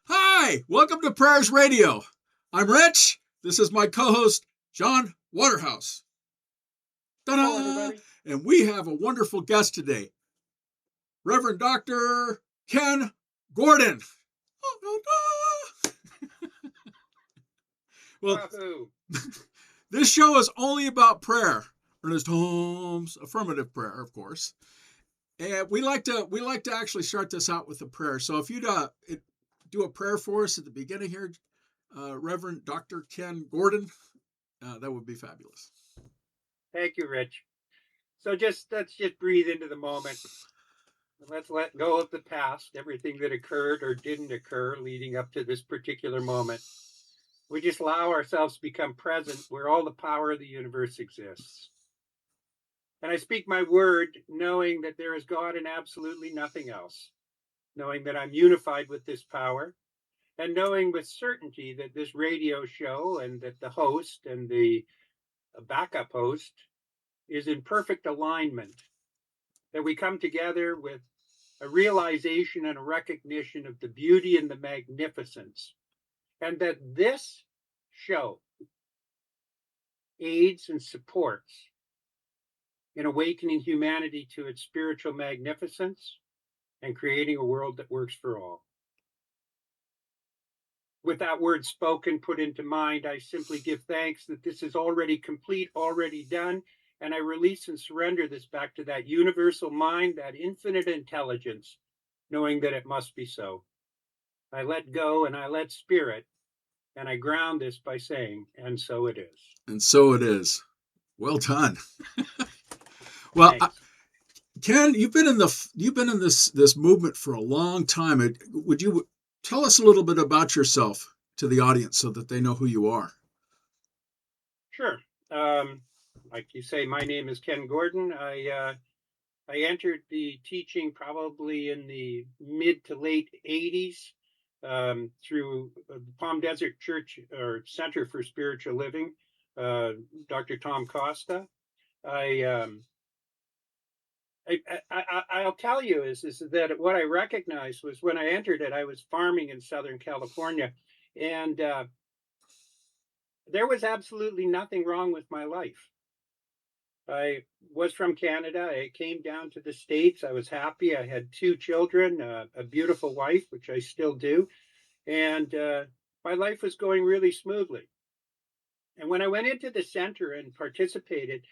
Hi, welcome to Prayers Radio. I'm Rich. This is my co-host, John Waterhouse. Ta-da! Hello, everybody. And we have a wonderful guest today, Reverend Dr. Kenn Gordon. Well, this show is only about prayer. Ernest Holmes, affirmative prayer, of course. And we like to actually start this out with a prayer. So if you'd do a prayer for us at the beginning here, Reverend Dr. Kenn Gordon, that would be fabulous. Thank you, Rich. So let's just breathe into the moment. Let's let go of the past, everything that occurred or didn't occur leading up to this particular moment. We just allow ourselves to become present where all the power of the universe exists. And I speak my word knowing that there is God and absolutely nothing else, knowing that I'm unified with this power, and knowing with certainty that this radio show and that the host and the backup host is in perfect alignment, that we come together with a realization and a recognition of the beauty and the magnificence, and that this show aids and supports in awakening humanity to its spiritual magnificence and creating a world that works for all. With that word spoken, put into mind, I simply give thanks that this is already complete, already done, and I release and surrender this back to that universal mind, that infinite intelligence, knowing that it must be so. I let go and I let spirit, and I ground this by saying, and so it is. And so it is. Well done. Well, Kenn, you've been in this movement for a long time. Would you tell us a little bit about yourself to the audience so that they know who you are? Sure. Like you say, my name is Kenn Gordon. I entered the teaching probably in the mid to late 80s through the Palm Desert Church or Center for Spiritual Living, Dr. Tom Costa. I'll tell you is that what I recognized was when I entered it, I was farming in Southern California, and there was absolutely nothing wrong with my life. I was from Canada. I came down to the States. I was happy. I had 2 children, a beautiful wife, which I still do, and my life was going really smoothly. And when I went into the center and participated,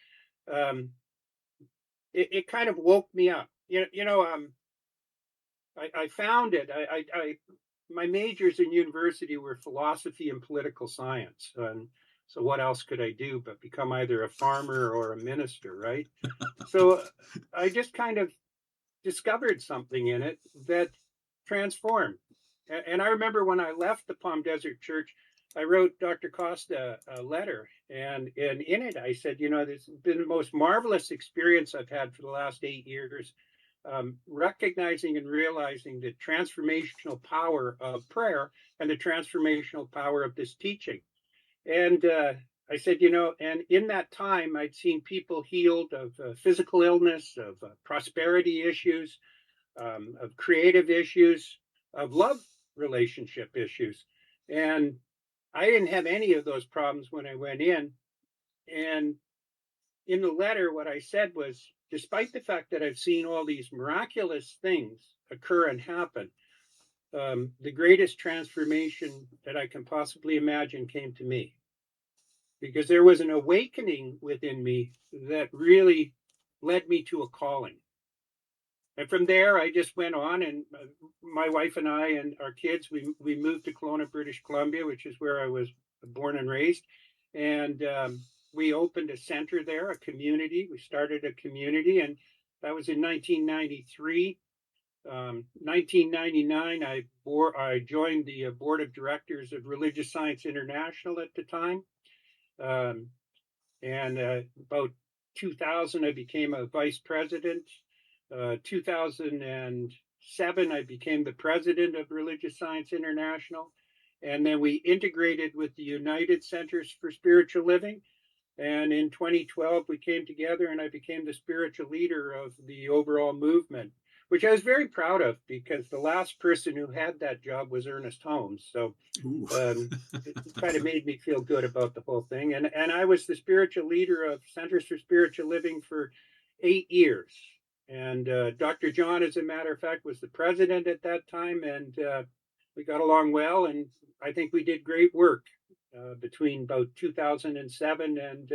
it kind of woke me up. I found it. My majors in university were philosophy and political science. And so what else could I do but become either a farmer or a minister, right? So I just kind of discovered something in it that transformed. And I remember when I left the Palm Desert Church, I wrote Dr. Costa a letter. And in it, I said, this has been the most marvelous experience I've had for the last 8 years. Recognizing and realizing the transformational power of prayer and the transformational power of this teaching. And I said, and in that time, I'd seen people healed of physical illness, of prosperity issues, of creative issues, of love relationship issues. And I didn't have any of those problems when I went in. And in the letter, what I said was, despite the fact that I've seen all these miraculous things occur and happen, the greatest transformation that I can possibly imagine came to me. Because there was an awakening within me that really led me to a calling. And from there, I just went on, and my wife and I and our kids, we moved to Kelowna, British Columbia, which is where I was born and raised. And we opened a center there, a community. We started a community, and that was in 1993. 1999, I joined the board of directors of Religious Science International at the time. And about 2000, I became a vice president. 2007, I became the president of Religious Science International. And then we integrated with the United Centers for Spiritual Living. And in 2012, we came together and I became the spiritual leader of the overall movement, which I was very proud of because the last person who had that job was Ernest Holmes. So Ooh. it kind of made me feel good about the whole thing. And I was the spiritual leader of Centers for Spiritual Living for 8 years. And Dr. John, as a matter of fact, was the president at that time. And we got along well. And I think we did great work between about 2007 and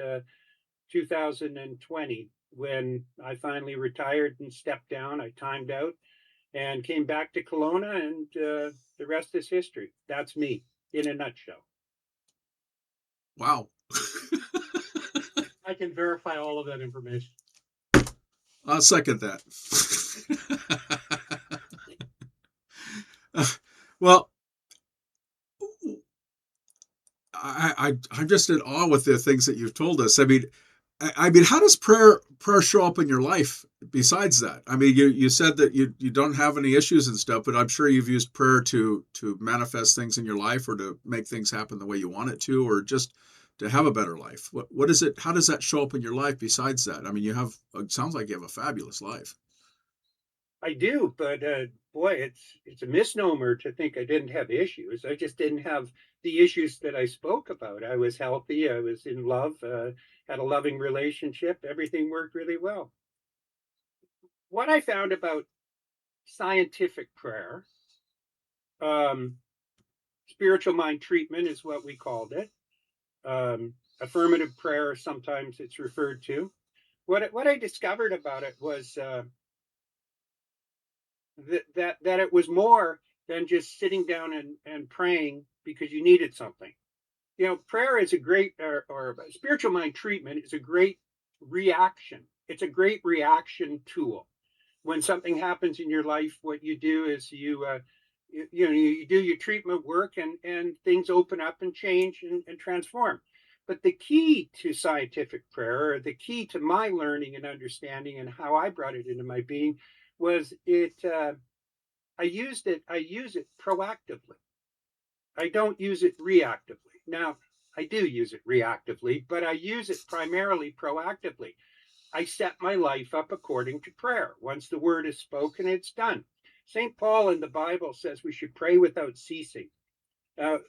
2020 when I finally retired and stepped down. I timed out and came back to Kelowna, and the rest is history. That's me in a nutshell. Wow. I can verify all of that information. I'll second that. Well, I'm just in awe with the things that you've told us. I mean, how does prayer show up in your life besides that? I mean, you said that you don't have any issues and stuff, but I'm sure you've used prayer to manifest things in your life or to make things happen the way you want it to, or just to have a better life. What is it? How does that show up in your life besides that? I mean, it sounds like you have a fabulous life. I do, but boy, it's a misnomer to think I didn't have issues. I just didn't have the issues that I spoke about. I was healthy. I was in love. Had a loving relationship. Everything worked really well. What I found about scientific prayer, um, spiritual mind treatment is what we called it. Affirmative prayer, sometimes it's referred to. What I discovered about it was that it was more than just sitting down and praying because you needed something. You know, prayer is a great, or spiritual mind treatment is a great reaction. It's a great reaction tool. When something happens in your life, what you do is you do your treatment work, and things open up and change and transform. But the key to scientific prayer, or the key to my learning and understanding and how I brought it into my being, was it. I use it proactively. I don't use it reactively. Now, I do use it reactively, but I use it primarily proactively. I set my life up according to prayer. Once the word is spoken, it's done. St. Paul in the Bible says we should pray without ceasing. Uh,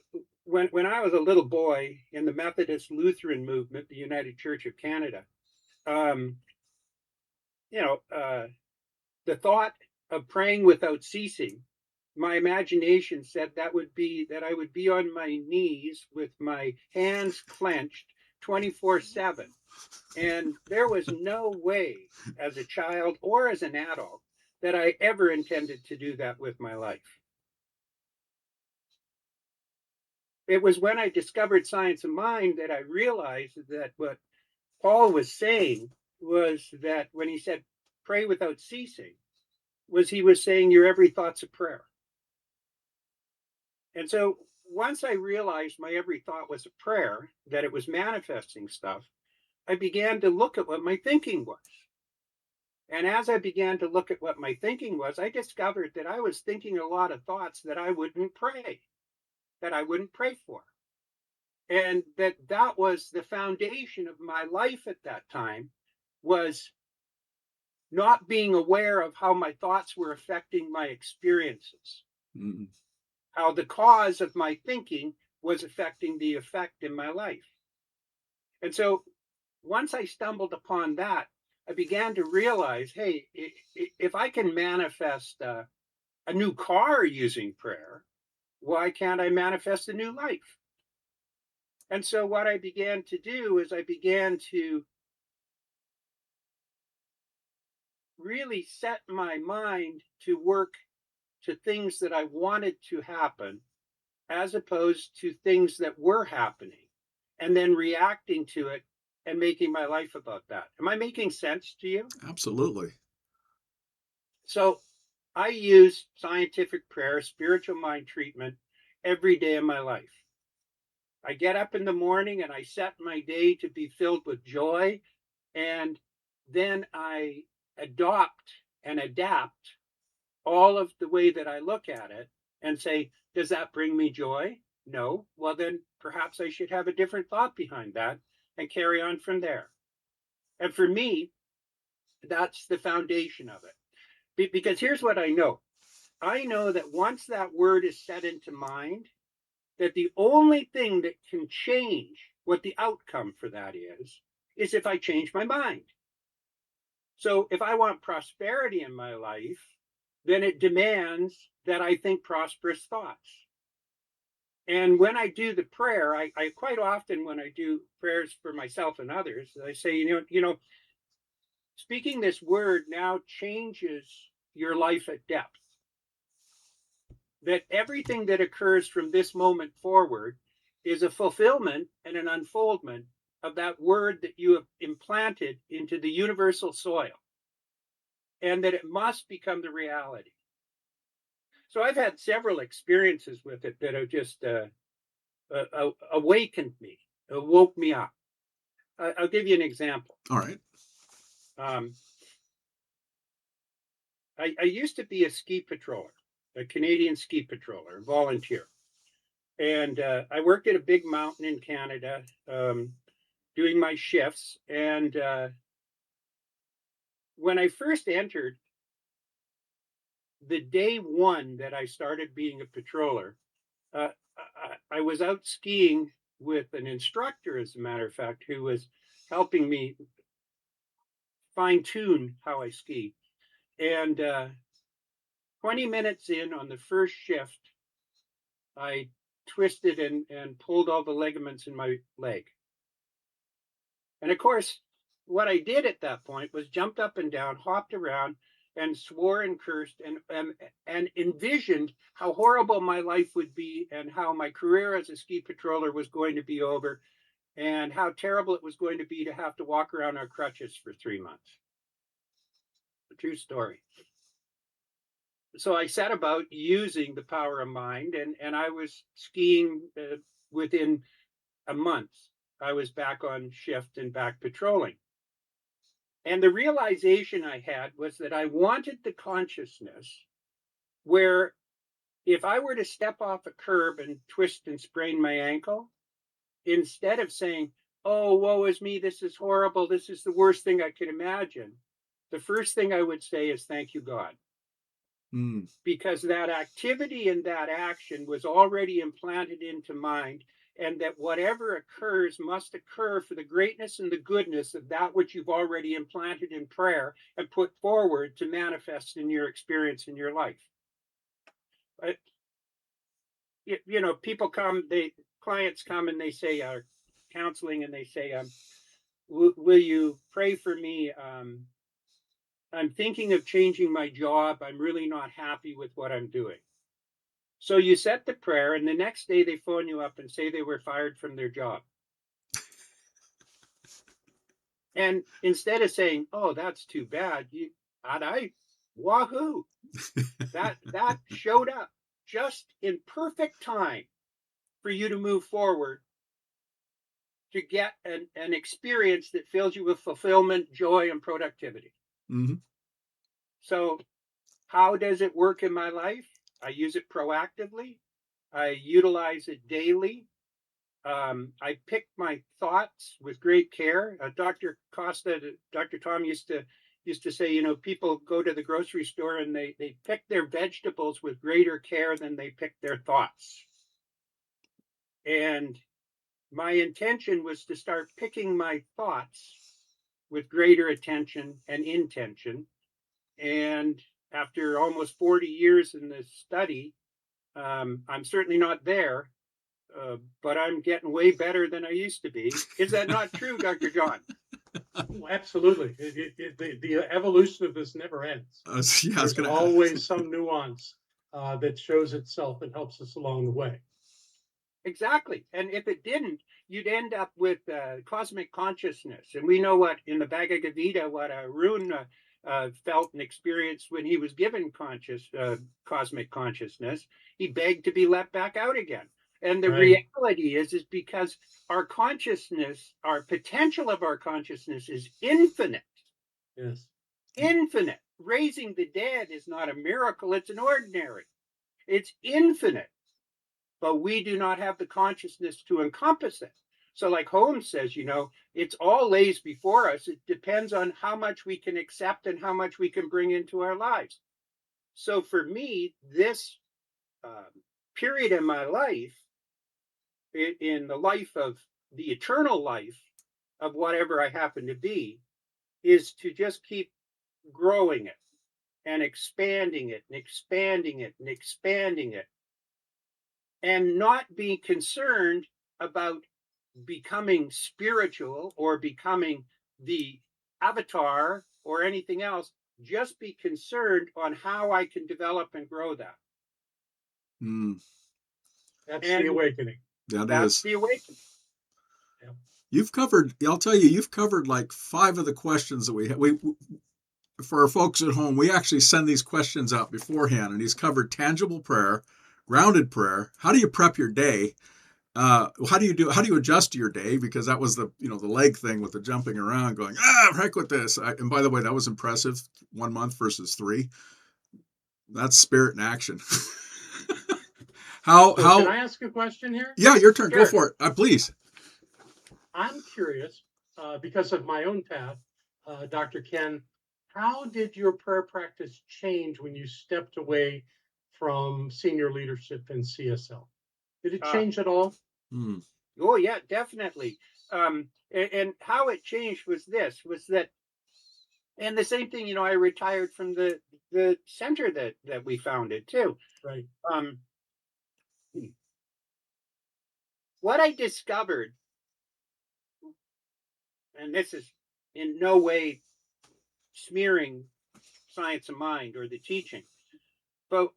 when I was a little boy in the Methodist Lutheran movement, the United Church of Canada, um, you know, the thought of praying without ceasing, my imagination said that I would be on my knees with my hands clenched 24/7. And there was no way as a child or as an adult that I ever intended to do that with my life. It was when I discovered science of mind that I realized that what Paul was saying was that when he said pray without ceasing, was he was saying your every thought's a prayer. And so once I realized my every thought was a prayer, that it was manifesting stuff, I began to look at what my thinking was. And as I began to look at what my thinking was, I discovered that I was thinking a lot of thoughts that I wouldn't pray, that I wouldn't pray for. And that was the foundation of my life at that time, was not being aware of how my thoughts were affecting my experiences, Mm. how the cause of my thinking was affecting the effect in my life. And so once I stumbled upon that, I began to realize, hey, if I can manifest a new car using prayer, why can't I manifest a new life? And so what I began to do is I began to really set my mind to work to things that I wanted to happen, as opposed to things that were happening, and then reacting to it and making my life about that. Am I making sense to you? Absolutely. So I use scientific prayer, spiritual mind treatment every day of my life. I get up in the morning and I set my day to be filled with joy, and then I adopt and adapt all of the way that I look at it and say, does that bring me joy? No. Well, then perhaps I should have a different thought behind that and carry on from there. And for me, that's the foundation of it. Because here's what I know. I know that once that word is set into mind, that the only thing that can change what the outcome for that is if I change my mind. So if I want prosperity in my life, then it demands that I think prosperous thoughts. And when I do the prayer, I quite often, when I do prayers for myself and others, I say, speaking this word now changes your life at depth. That everything that occurs from this moment forward is a fulfillment and an unfoldment of that word that you have implanted into the universal soil, and that it must become the reality. So I've had several experiences with it that have just awakened me, woke me up. I'll give you an example. All right. I used to be a ski patroller, a Canadian ski patroller, a volunteer. And I worked at a big mountain in Canada, doing my shifts. And when I first entered, the day one that I started being a patroller, uh, I was out skiing with an instructor, as a matter of fact, who was helping me fine tune how I ski. And 20 minutes in on the first shift, I twisted and pulled all the ligaments in my leg. And of course, what I did at that point was jumped up and down, hopped around, and swore and cursed and envisioned how horrible my life would be and how my career as a ski patroller was going to be over and how terrible it was going to be to have to walk around on crutches for 3 months. A true story. So I set about using the power of mind, and I was skiing within a month. I was back on shift and back patrolling. And the realization I had was that I wanted the consciousness where if I were to step off a curb and twist and sprain my ankle, instead of saying, oh, woe is me, this is horrible, this is the worst thing I could imagine, the first thing I would say is, thank you, God. Because that activity and that action was already implanted into mind, and that whatever occurs must occur for the greatness and the goodness of that which you've already implanted in prayer and put forward to manifest in your experience in your life. But, people come, clients come and they say, counseling, and they say, will you pray for me? I'm thinking of changing my job. I'm really not happy with what I'm doing. So you set the prayer, and the next day they phone you up and say they were fired from their job. And instead of saying, "Oh, that's too bad," wahoo! that showed up just in perfect time for you to move forward to get an experience that fills you with fulfillment, joy, and productivity. Mm-hmm. So, how does it work in my life? I use it proactively. I utilize it daily. I pick my thoughts with great care. Dr. Costa, Dr. Tom used to say, people go to the grocery store and they pick their vegetables with greater care than they pick their thoughts. And my intention was to start picking my thoughts with greater attention and intention. And after almost 40 years in this study, I'm certainly not there, but I'm getting way better than I used to be. Is that not true, Dr. John? Oh, absolutely. The evolution of this never ends. There's always some nuance that shows itself and helps us along the way. Exactly. And if it didn't, you'd end up with cosmic consciousness. And we know what in the Bhagavad Gita, what Arun felt and experienced when he was given cosmic consciousness. He begged to be let back out again. And the reality is because our consciousness, our potential of our consciousness is infinite. Yes. Infinite. Raising the dead is not a miracle, it's an ordinary. It's infinite. But we do not have the consciousness to encompass it. So like Holmes says, it's all lays before us. It depends on how much we can accept and how much we can bring into our lives. So for me, this period in my life, in the life of the eternal life of whatever I happen to be, is to just keep growing it and expanding it and expanding it and expanding it, and not be concerned about becoming spiritual or becoming the avatar or anything else. Just be concerned on how I can develop and grow that. Mm, That's the And awakening. that that's is. the awakening. Yeah. You've covered, I'll tell you, you've covered like 5 of the questions that we for our folks at home, we actually send these questions out beforehand, and he's covered tangible prayer, grounded prayer. How do you prep your day? How do you adjust your day? Because that was the leg thing with the jumping around, going heck with this. And by the way, that was impressive. 1 month versus 3. That's spirit in action. So can how? I ask a question here? Yeah, your turn. Go Sure. for it, please. I'm curious, because of my own path, Dr. Kenn, how did your prayer practice change when you stepped away from senior leadership in CSL? Did it Uh, change at all? Hmm. oh yeah, definitely. And how it changed was that, and the same thing. I retired from the center that we founded too. Right. Um, what I discovered, and this is in no way smearing science of mind or the teaching, but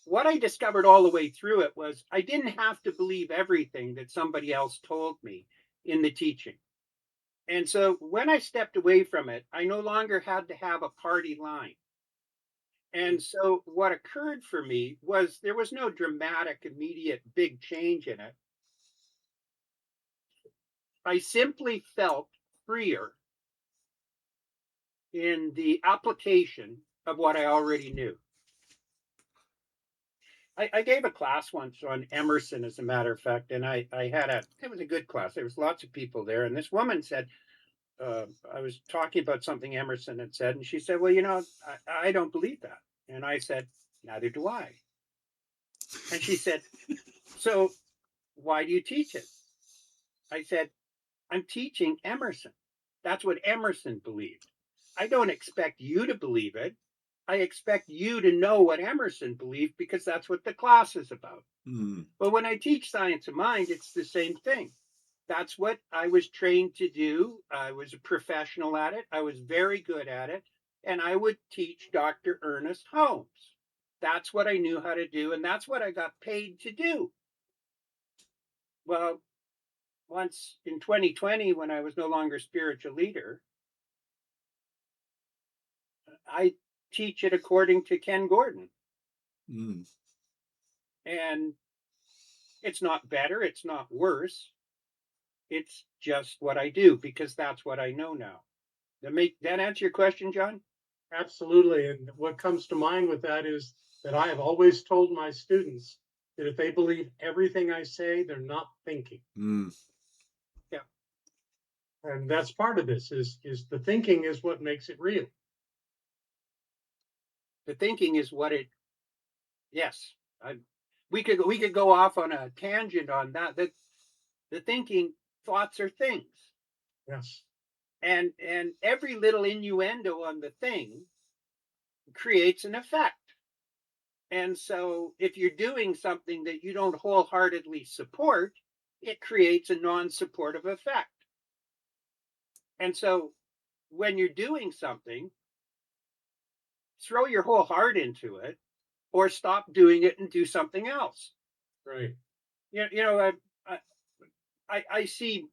what I discovered all the way through it was I didn't have to believe everything that somebody else told me in the teaching. And so when I stepped away from it, I no longer had to have a party line. And so what occurred for me was there was no dramatic, immediate, big change in it. I simply felt freer in the application of what I already knew. I gave a class once on Emerson, as a matter of fact, and it was a good class. There was lots of people there. And this woman said, I was talking about something Emerson had said, and she said, well, I don't believe that. And I said, neither do I. And she said, so why do you teach it? I said, I'm teaching Emerson. That's what Emerson believed. I don't expect you to believe it. I expect you to know what Emerson believed because that's what the class is about. Hmm. But when I teach science of mind, it's the same thing. That's what I was trained to do. I was a professional at it. I was very good at it. And I would teach Dr. Ernest Holmes. That's what I knew how to do. And that's what I got paid to do. Well, once in 2020, when I was no longer spiritual leader, I teach it according to Kenn Gordon. Hmm. And it's not better, it's not worse. It's just what I do because that's what I know now. That answer your question, John? Absolutely. And what comes to mind with that is that I have always told my students that if they believe everything I say, they're not thinking. Hmm. Yeah. And that's part of this is the thinking is what makes it real. The thinking is what it. Yes, we could go off on a tangent on that. The thinking thoughts are things, Yes. and every little innuendo on the thing creates an effect. And so, if you're doing something that you don't wholeheartedly support, it creates a non-supportive effect. And so, when you're doing something, throw your whole heart into it, or stop doing it and do something else. Right. I see,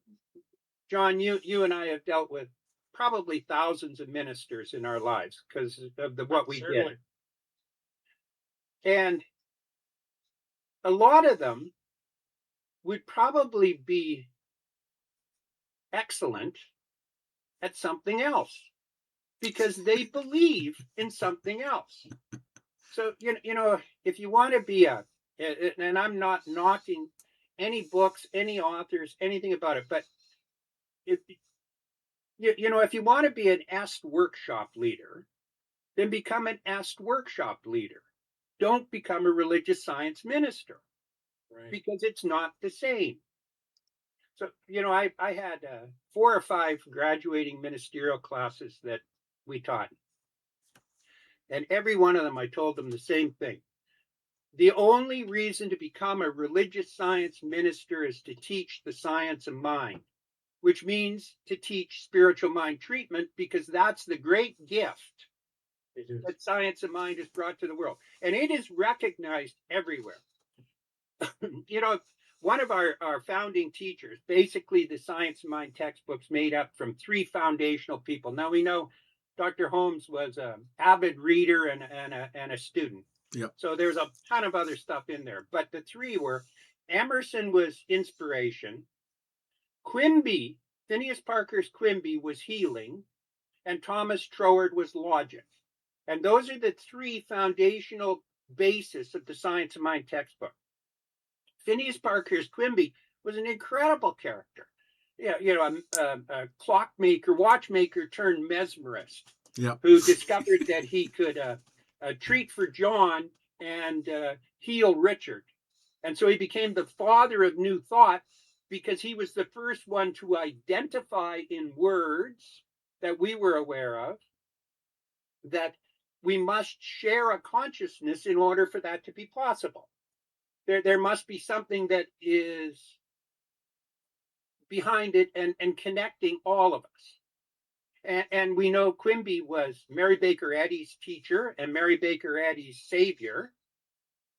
John, you and I have dealt with probably thousands of ministers in our lives because of what we Certainly. did. And a lot of them would probably be excellent at something else because they believe in something else. So, if you want to be and I'm not knocking any books, any authors, anything about it. But if if you want to be an est workshop leader, then become an est workshop leader. Don't become a religious science minister, Right. because it's not the same. So, I had 4 or 5 graduating ministerial classes that we taught. And every one of them, I told them the same thing. The only reason to become a religious science minister is to teach the science of mind, which means to teach spiritual mind treatment, because that's the great gift that science of mind has brought to the world. And it is recognized everywhere. One of our founding teachers, basically the science of mind textbooks made up from 3 foundational people. Now we know Dr. Holmes was an avid reader and a student. Yep. So there's a ton of other stuff in there. But the 3 were: Emerson was inspiration, Quimby, Phineas Parker's Quimby was healing, and Thomas Troward was logic. And those are the 3 foundational bases of the science of mind textbook. Phineas Parker's Quimby was an incredible character. A clockmaker, watchmaker turned mesmerist, Yep. who discovered that he could treat for John and heal Richard. And so he became the father of New Thought, because he was the first one to identify in words that we were aware of that we must share a consciousness in order for that to be possible. There must be something that is behind it and connecting all of us. And we know Quimby was Mary Baker Eddy's teacher and Mary Baker Eddy's savior.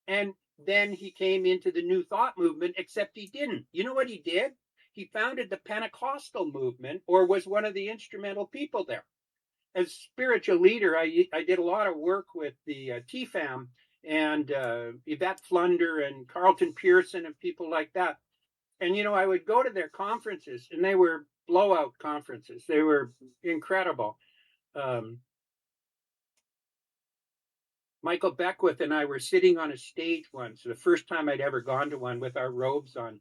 And then he came into the New Thought movement, except he didn't. You know what he did? He founded the Pentecostal movement, or was one of the instrumental people there. As spiritual leader, I did a lot of work with the TFAM and Yvette Flunder and Carlton Pearson and people like that. And, I would go to their conferences, and they were blowout conferences. They were incredible. Michael Beckwith and I were sitting on a stage once, the first time I'd ever gone to one, with our robes on.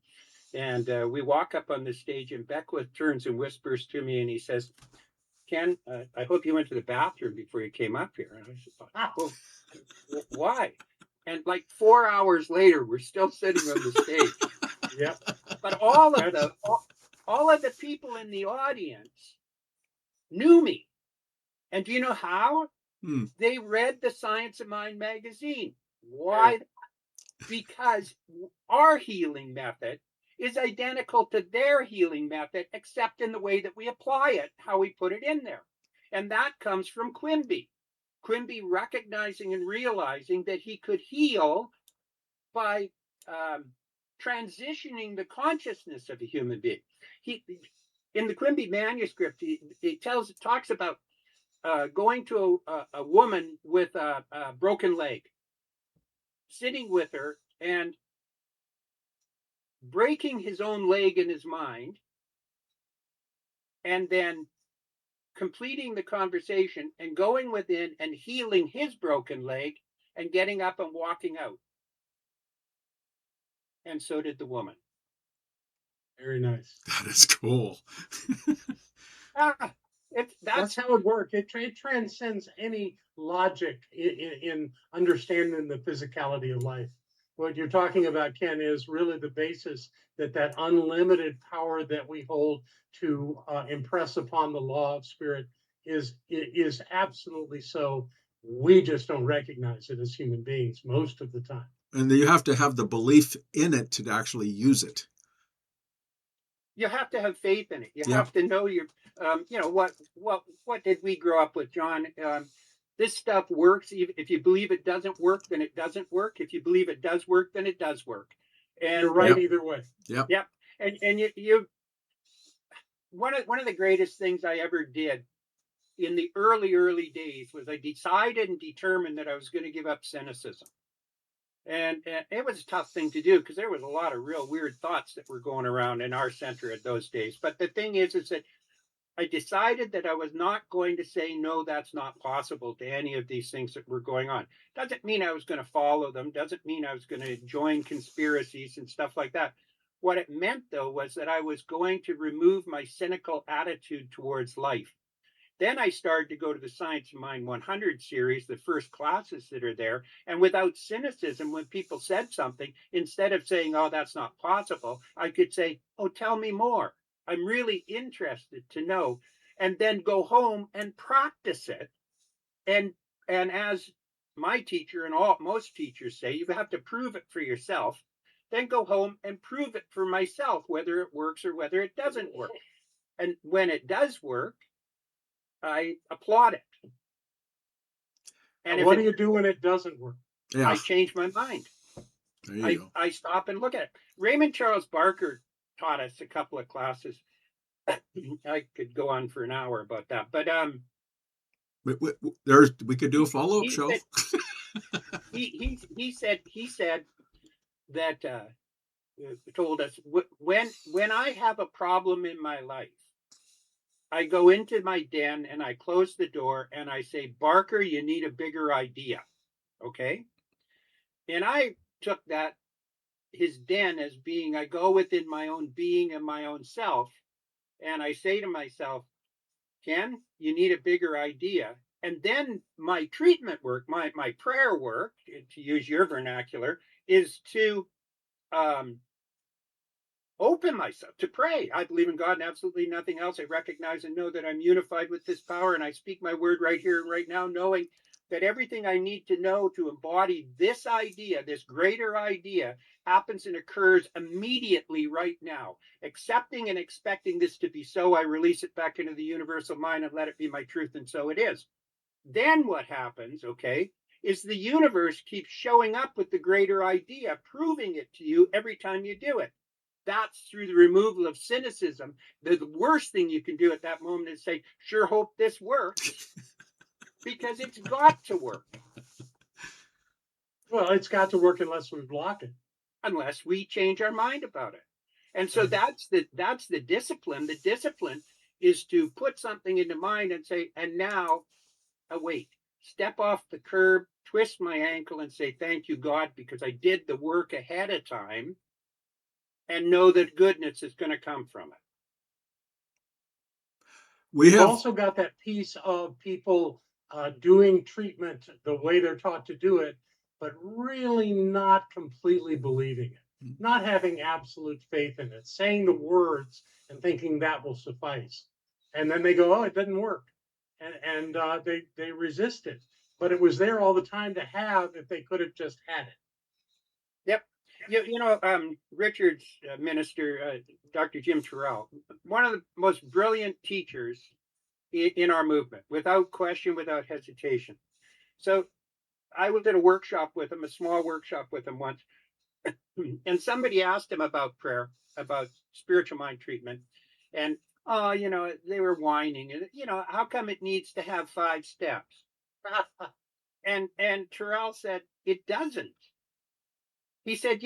And we walk up on the stage, and Beckwith turns and whispers to me, and he says, "Ken, I hope you went to the bathroom before you came up here." And I said, "Oh, why?" And like 4 hours later, we're still sitting on the stage. Yep. But all of the people in the audience knew me. And do you know how? They read the Science of Mind magazine. Why? Because our healing method is identical to their healing method, except in the way that we apply it, how we put it in there. And that comes from Quimby. Quimby recognizing and realizing that he could heal by transitioning the consciousness of a human being. In the Quimby manuscript, he talks about going to a woman with a broken leg, sitting with her and breaking his own leg in his mind, and then completing the conversation and going within and healing his broken leg and getting up and walking out. And so did the woman. Very nice. That is cool. That's how it works. It transcends any logic in understanding the physicality of life. What you're talking about, Ken, is really the basis that unlimited power that we hold to impress upon the law of spirit is absolutely so. We just don't recognize it as human beings most of the time. And you have to have the belief in it to actually use it. You have to have faith in it. You have to know what did we grow up with, John? This stuff works. If you believe it doesn't work, then it doesn't work. If you believe it does work, then it does work. And you're right either way. Yep. And you one of the greatest things I ever did in the early days was I decided and determined that I was going to give up cynicism. And it was a tough thing to do, because there was a lot of real weird thoughts that were going around in our center at those days. But the thing is that I decided that I was not going to say, no, that's not possible to any of these things that were going on. Doesn't mean I was going to follow them. Doesn't mean I was going to join conspiracies and stuff like that. What it meant, though, was that I was going to remove my cynical attitude towards life. Then I started to go to the Science of Mind 100 series, the first classes that are there. And without cynicism, when people said something, instead of saying, oh, that's not possible, I could say, oh, tell me more. I'm really interested to know. And then go home and practice it. And as my teacher and most teachers say, you have to prove it for yourself. Then go home and prove it for myself, whether it works or whether it doesn't work. And when it does work, I applaud it. And what do you do when it doesn't work? Yeah. I change my mind. There you go. I stop and look at it. Raymond Charles Barker taught us a couple of classes. I could go on for an hour about that, but we could do a follow-up show. He said that told us when I have a problem in my life, I go into my den and I close the door and I say, Barker, you need a bigger idea. Okay. And I took that, his den, as being, I go within my own being and my own self. And I say to myself, Ken, you need a bigger idea. And then my treatment work, my prayer work, to use your vernacular, is to open myself to pray. I believe in God and absolutely nothing else. I recognize and know that I'm unified with this power, and I speak my word right here and right now, knowing that everything I need to know to embody this idea, this greater idea, happens and occurs immediately right now. Accepting and expecting this to be so, I release it back into the universal mind and let it be my truth, and so it is. Then what happens, okay, is the universe keeps showing up with the greater idea, proving it to you every time you do it. That's through the removal of cynicism. The worst thing you can do at that moment is say, sure hope this works, because it's got to work. Well, it's got to work unless we block it. Unless we change our mind about it. And so that's the discipline. The discipline is to put something into mind and say, and now, wait, step off the curb, twist my ankle and say, thank you, God, because I did the work ahead of time, and know that goodness is going to come from it. We've also got that piece of people doing treatment the way they're taught to do it, but really not completely believing it, not having absolute faith in it, saying the words and thinking that will suffice. And then they go, oh, it doesn't work. And they resist it. But it was there all the time to have if they could have just had it. Yep. Richard's minister, Dr. Jim Terrell, one of the most brilliant teachers in our movement, without question, without hesitation. So I was at a workshop with him, a small workshop with him once, and somebody asked him about prayer, about spiritual mind treatment. And, they were whining, and, how come it needs to have 5 steps? and Terrell said, it doesn't. He said,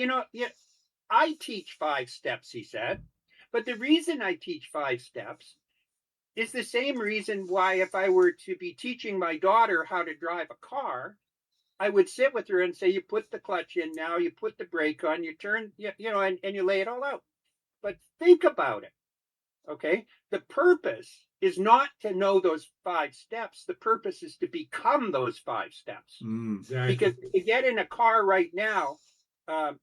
I teach 5 steps, he said, but the reason I teach 5 steps is the same reason why if I were to be teaching my daughter how to drive a car, I would sit with her and say, you put the clutch in now, you put the brake on, you turn, and you lay it all out. But think about it, okay? The purpose is not to know those 5 steps. The purpose is to become those 5 steps. Exactly. Because to get in a car right now,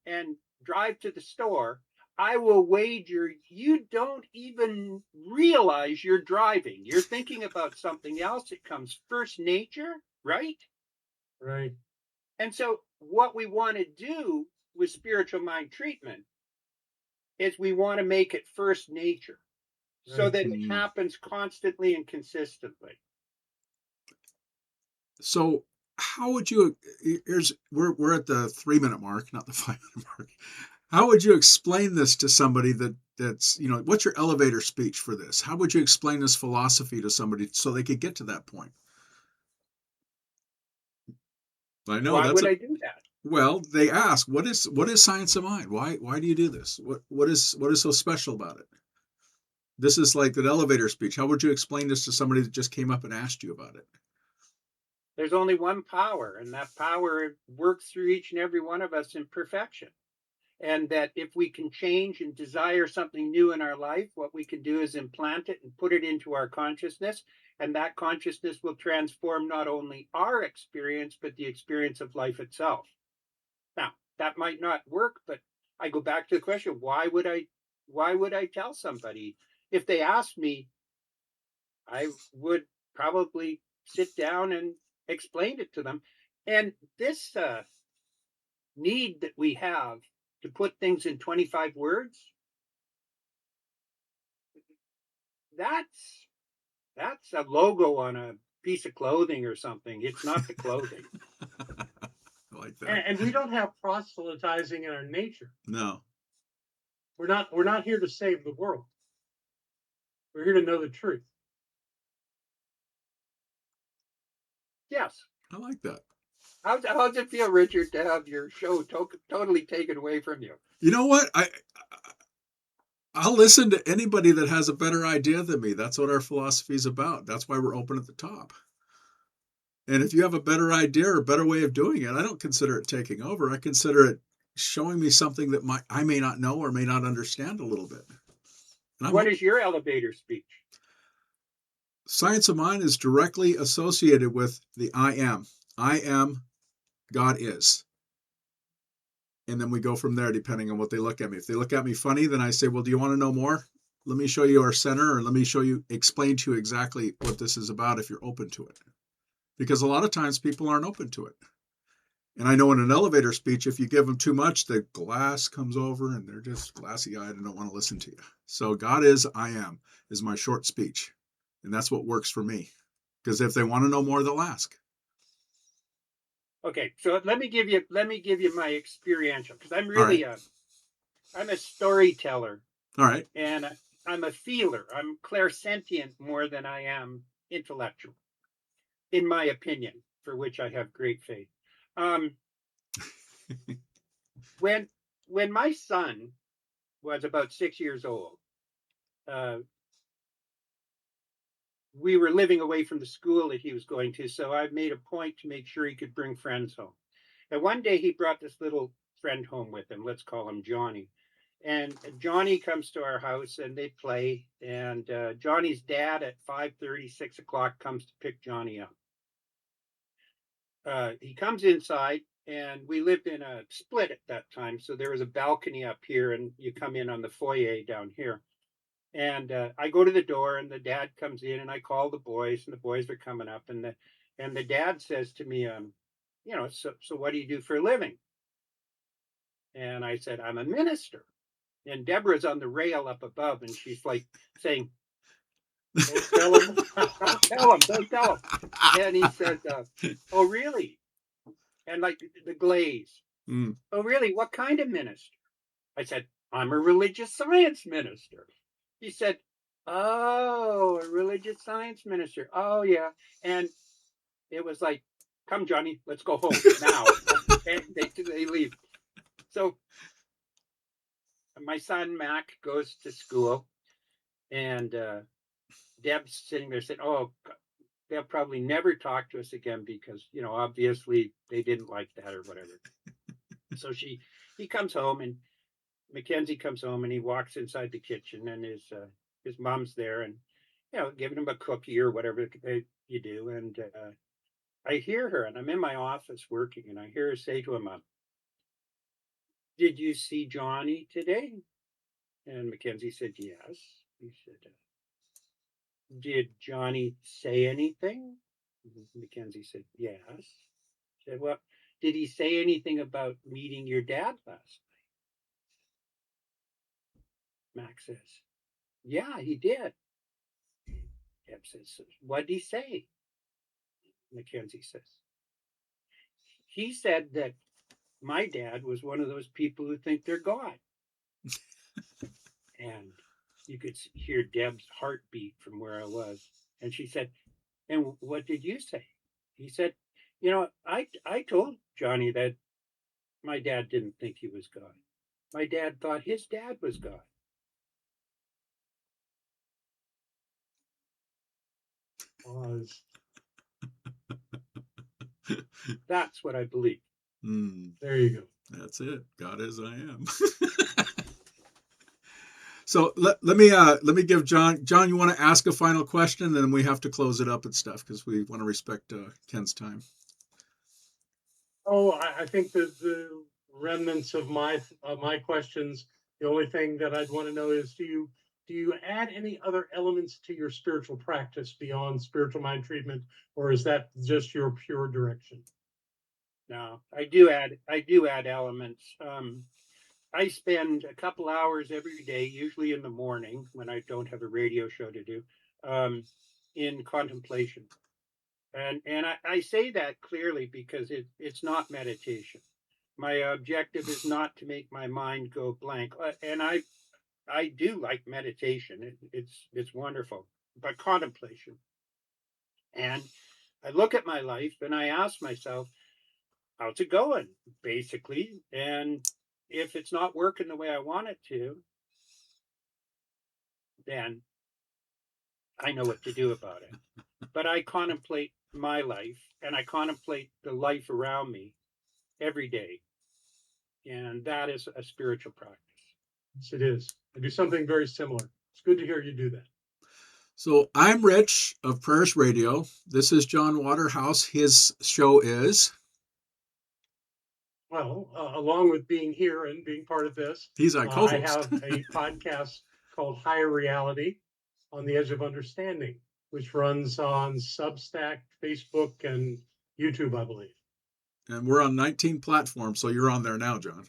and drive to the store, I will wager you don't even realize you're driving. You're thinking about something else. It comes first nature, right? Right. And so what we want to do with spiritual mind treatment is we want to make it first nature, so that it happens constantly and consistently. So how would you, we're at the 3-minute mark, not the 5-minute mark. How would you explain this to somebody that's, what's your elevator speech for this? How would you explain this philosophy to somebody so they could get to that point? I know. Why would I do that? Well, they ask, what is science of mind? Why do you do this? What is so special about it? This is like an elevator speech. How would you explain this to somebody that just came up and asked you about it? There's only one power, and that power works through each and every one of us in perfection. and that if we can change and desire something new in our life, what we can do is implant it and put it into our consciousness, and that consciousness will transform not only our experience, but the experience of life itself. Now, that might not work, but I go back to the question, why would I tell somebody? If they asked me, I would probably sit down and explain it to them. And this need that we have to put things in 25 words, that's that's a logo on a piece of clothing or something. It's not the clothing. I like that. And we don't have proselytizing in our nature. No. We're not here to save the world. We're here to know the truth. Yes. I like that. How's it feel, Richard, to have your show totally taken away from you? You know what? I'll listen to anybody that has a better idea than me. That's what our philosophy is about. That's why we're open at the top. And if you have a better idea or a better way of doing it, I don't consider it taking over. I consider it showing me something that I may not know or may not understand a little bit. And What is your elevator speech? Science of Mind is directly associated with the I am. I am, God is. And then we go from there depending on what they look at me. If they look at me funny, then I say, well, do you want to know more? Let me show you our center, or let me explain to you exactly what this is about if you're open to it. Because a lot of times people aren't open to it. And I know in an elevator speech, if you give them too much, the glass comes over and they're just glassy-eyed and don't want to listen to you. So God is, I am, is my short speech. And that's what works for me. Because if they want to know more, they'll ask. Okay, so let me give you my experiential, because I'm really I'm a storyteller. All right. And I'm a feeler. I'm clairsentient more than I am intellectual, in my opinion, for which I have great faith. Um, when when my son was about 6 years old, uh, we were living away from the school that he was going to, so I made a point to make sure he could bring friends home. And one day he brought this little friend home with him. Let's call him Johnny. And Johnny comes to our house and they play. And Johnny's dad at 5:30, 6 o'clock comes to pick Johnny up. He comes inside, and we lived in a split at that time. So there was a balcony up here, and you come in on the foyer down here. And I go to the door, and the dad comes in, and I call the boys, and the boys are coming up, and the dad says to me, so what do you do for a living? And I said, I'm a minister. And Deborah's on the rail up above, and she's like saying, don't tell him, don't tell him. And he said, oh, really? And like the glaze. Oh, really? What kind of minister? I said, I'm a religious science minister. He said, oh, a religious science minister. Oh, yeah. And it was like, come, Johnny, let's go home now. And they leave. So my son, Mac, goes to school, and Deb's sitting there saying, oh, they'll probably never talk to us again because, obviously they didn't like that or whatever. So he comes home, and Mackenzie comes home, and he walks inside the kitchen, and his mom's there, and giving him a cookie or whatever you do. And I hear her, and I'm in my office working, and I hear her say to him, did you see Johnny today? And Mackenzie said, yes. He said, did Johnny say anything? Mackenzie said, yes. She said, well, did he say anything about meeting your dad last night? Max says, yeah, he did. Deb says, what did he say? Mackenzie says, he said that my dad was one of those people who think they're God. And you could hear Deb's heartbeat from where I was. And she said, and what did you say? He said, I told Johnny that my dad didn't think he was God. My dad thought his dad was God. Pause. That's what I believe. There you go. That's it. God as I am. So let me give John. John, you want to ask a final question, and then we have to close it up and stuff because we want to respect Kenn's time. Oh, I think that the remnants of my questions. The only thing that I'd want to know is, do you add any other elements to your spiritual practice beyond spiritual mind treatment, or is that just your pure direction? No, I do add elements. I spend a couple hours every day, usually in the morning when I don't have a radio show to do, in contemplation. And I say that clearly because it's not meditation. My objective is not to make my mind go blank. And I do like meditation. It's wonderful, but contemplation. And I look at my life and I ask myself, how's it going, basically? And if it's not working the way I want it to, then I know what to do about it. But I contemplate my life and I contemplate the life around me every day. And that is a spiritual practice. Yes, it is. I do something very similar. It's good to hear you do that. So I'm Rich of Prayers Radio. This is John Waterhouse. His show is. Well, along with being here and being part of this, He's our co-host. I have a podcast called Higher Reality on the Edge of Understanding, which runs on Substack, Facebook, and YouTube, I believe. And we're on 19 platforms, so you're on there now, John.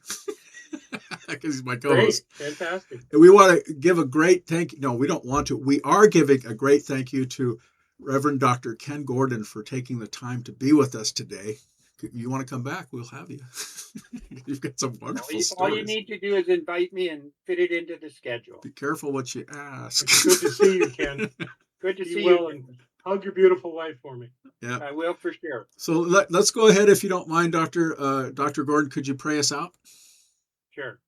Because he's my co-host. Great, fantastic. And we want to give a great thank you. No, we don't want to. We are giving a great thank you to Reverend Dr. Kenn Gordon for taking the time to be with us today. You want to come back? We'll have you. You've got some wonderful stories. All you need to do is invite me and fit it into the schedule. Be careful what you ask. It's good to see you, Ken. Good to see you. And hug your beautiful wife for me. Yeah, I will for sure. So let's go ahead, if you don't mind, Dr. Gordon. Could you pray us out? Sure.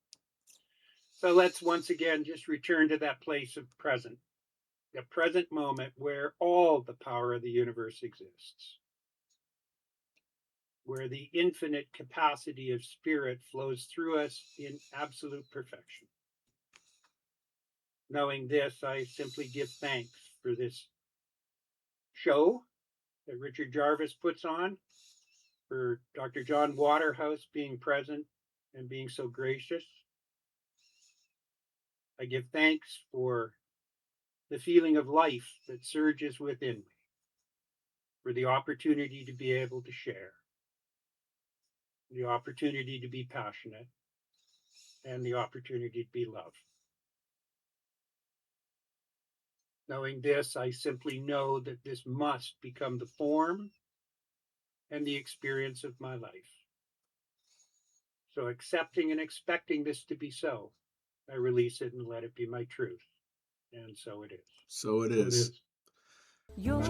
So let's once again just return to that place of present, the present moment where all the power of the universe exists, where the infinite capacity of spirit flows through us in absolute perfection. Knowing this, I simply give thanks for this show that Richard Jarvis puts on, for Dr. John Waterhouse being present and being so gracious. I give thanks for the feeling of life that surges within me, for the opportunity to be able to share, the opportunity to be passionate, and the opportunity to be loved. Knowing this, I simply know that this must become the form and the experience of my life. So accepting and expecting this to be so, I release it and let it be my truth. And so it is. So it is. Your